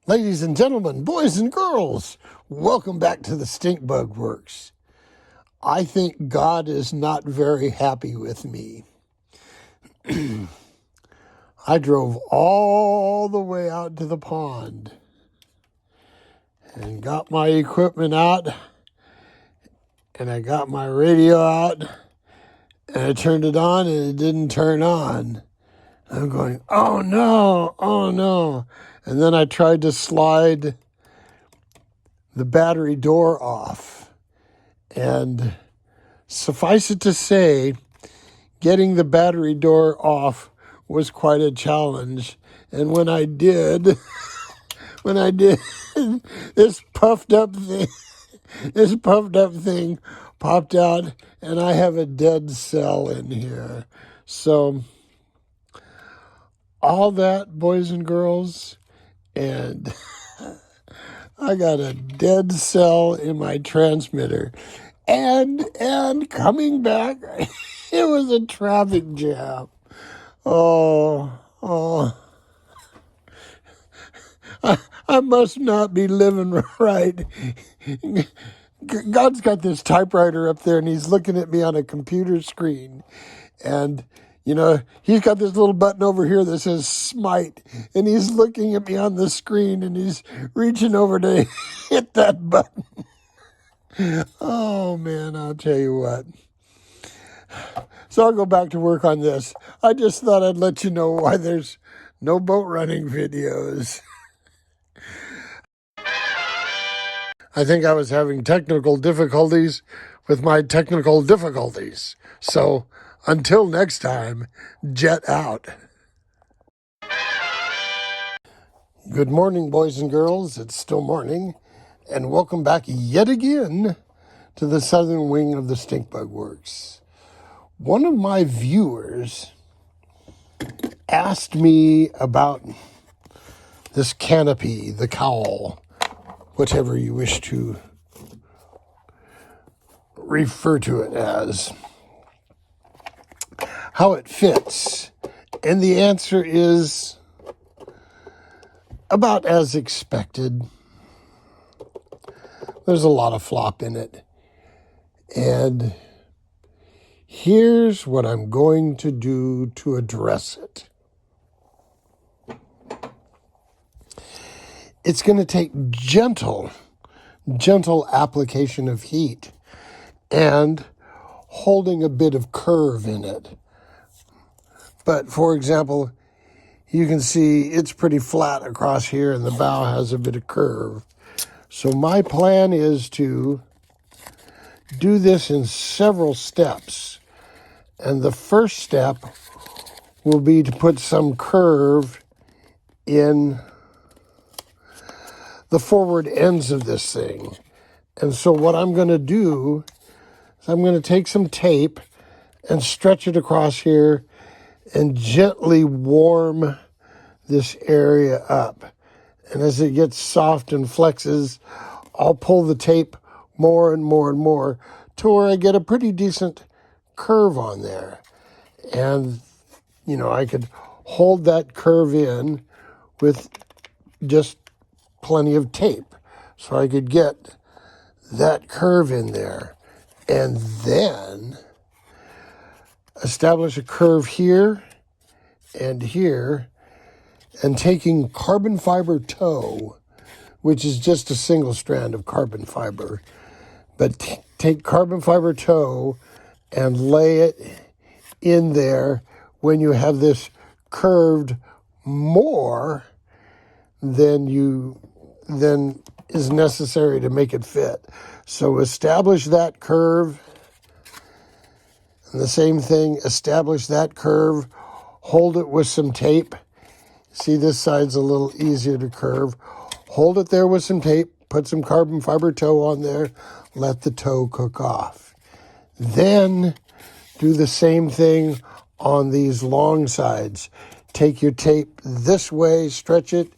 Ladies and gentlemen, boys and girls, welcome back to the Stink Bug Works. I think God is not very happy with me. I drove all the way out to the pond and got my equipment out, and I got my radio out, and I turned it on, and it didn't turn on. I'm going, oh no, oh no. And then I tried to slide the battery door off. And suffice it to say, getting the battery door off was quite a challenge. And when I did, this puffed up thing popped out, and I have a dead cell in here. So all that, boys and girls, and I got a dead cell in my transmitter. And coming back, it was a traffic jam. Oh, I must not be living right. God's got this typewriter up there, and he's looking at me on a computer screen. And, he's got this little button over here that says Smite, and he's looking at me on the screen, and he's reaching over to hit that button. Oh, man, I'll tell you what. So I'll go back to work on this. I just thought I'd let you know why there's no boat running videos. I think I was having technical difficulties with my technical difficulties. So until next time, jet out. Good morning, boys and girls. It's still morning. And welcome back yet again to the southern wing of the Stink Bug Works. One of my viewers asked me about this canopy, the cowl, whatever you wish to refer to it as, how it fits. And the answer is about as expected. There's a lot of flop in it. And here's what I'm going to do to address it. It's going to take gentle application of heat and holding a bit of curve in it. But for example, you can see it's pretty flat across here, and the bow has a bit of curve. So my plan is to do this in several steps. And the first step will be to put some curve in the forward ends of this thing. And so what I'm going to do is I'm going to take some tape and stretch it across here and gently warm this area up. And as it gets soft and flexes, I'll pull the tape more and more and more to where I get a pretty decent curve on there. And, I could hold that curve in with just plenty of tape. So I could get that curve in there. And then establish a curve here and here, and taking carbon fiber tow, which is just a single strand of carbon fiber, but take carbon fiber tow and lay it in there when you have this curved more than is necessary to make it fit. So establish that curve, and the same thing, establish that curve, hold it with some tape. See, this side's a little easier to curve. Hold it there with some tape, put some carbon fiber tow on there, let the tow cook off. Then do the same thing on these long sides. Take your tape this way, stretch it,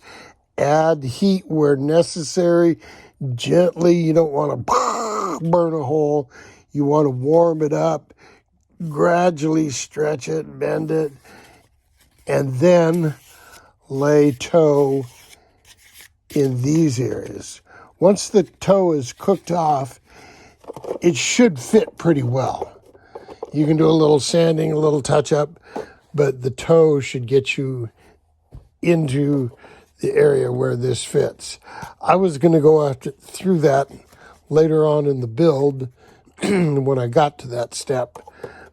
add heat where necessary, gently. You don't want to burn a hole. You want to warm it up, gradually stretch it, bend it, and then lay tow in these areas. Once the toe is cooked off, it should fit pretty well. You can do a little sanding, a little touch-up, but the toe should get you into the area where this fits. I was going to go through that later on in the build when I got to that step,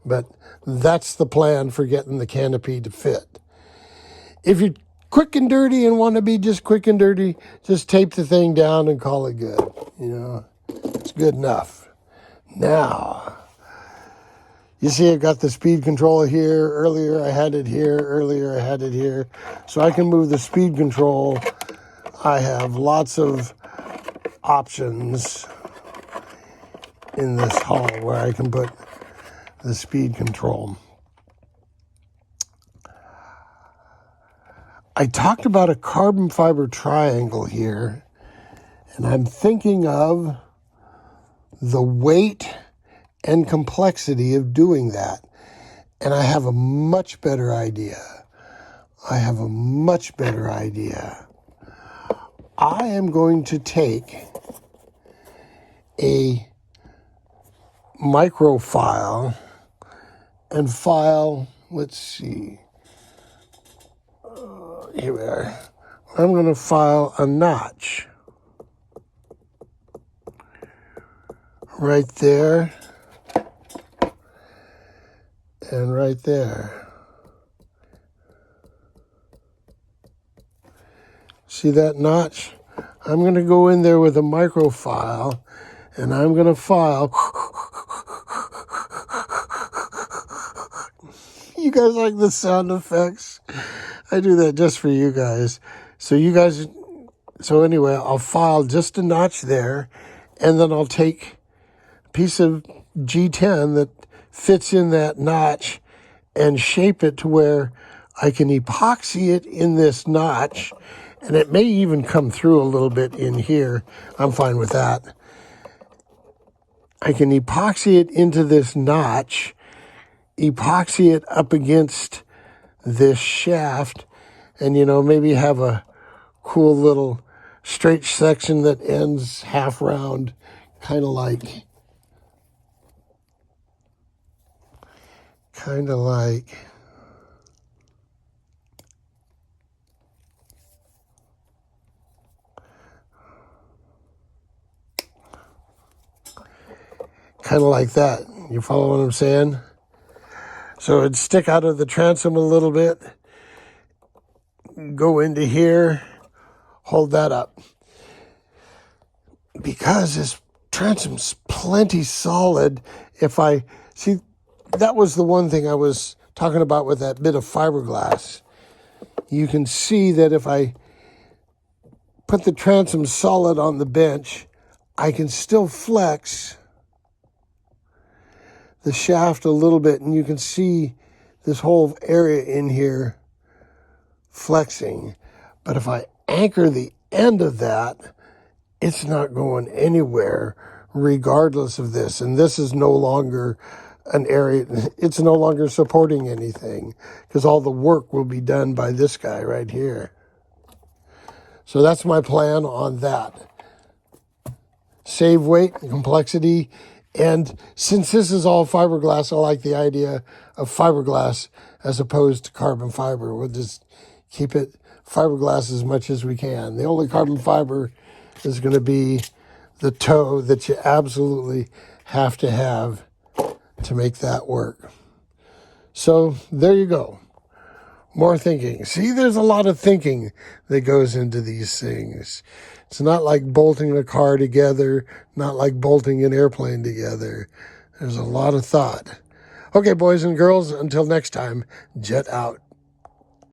but that's the plan for getting the canopy to fit. If you're quick and dirty and want to be just quick and dirty, just tape the thing down and call it good. You know, it's good enough. Now, you see I've got the speed control here. Earlier I had it here. Earlier I had it here. So I can move the speed control. I have lots of options in this hall where I can put the speed control. I talked about a carbon fiber triangle here, and I'm thinking of the weight and complexity of doing that. And I have a much better idea. I am going to take a micro file and file, let's see, here we are. I'm going to file a notch right there and right there. See that notch? I'm going to go in there with a micro file and I'm going to file. You guys like the sound effects? I do that just for you guys. So anyway, I'll file just a notch there, and then I'll take a piece of G10 that fits in that notch and shape it to where I can epoxy it in this notch, and it may even come through a little bit in here. I'm fine with that. I can epoxy it into this notch, epoxy it up against this shaft, and maybe have a cool little straight section that ends half round, kind of like that. You follow what I'm saying? So it'd stick out of the transom a little bit, go into here, hold that up. Because this transom's plenty solid, that was the one thing I was talking about with that bit of fiberglass. You can see that if I put the transom solid on the bench, I can still flex the shaft a little bit, and you can see this whole area in here flexing. But if I anchor the end of that, it's not going anywhere regardless of this. And this is no longer an area, it's no longer supporting anything because all the work will be done by this guy right here. So that's my plan on that. Save weight and complexity. And since this is all fiberglass, I like the idea of fiberglass as opposed to carbon fiber. We'll just keep it fiberglass as much as we can. The only carbon fiber is going to be the toe that you absolutely have to have to make that work. So there you go. More thinking. See, there's a lot of thinking that goes into these things. It's not like bolting a car together, not like bolting an airplane together. There's a lot of thought. Okay, boys and girls, until next time, jet out.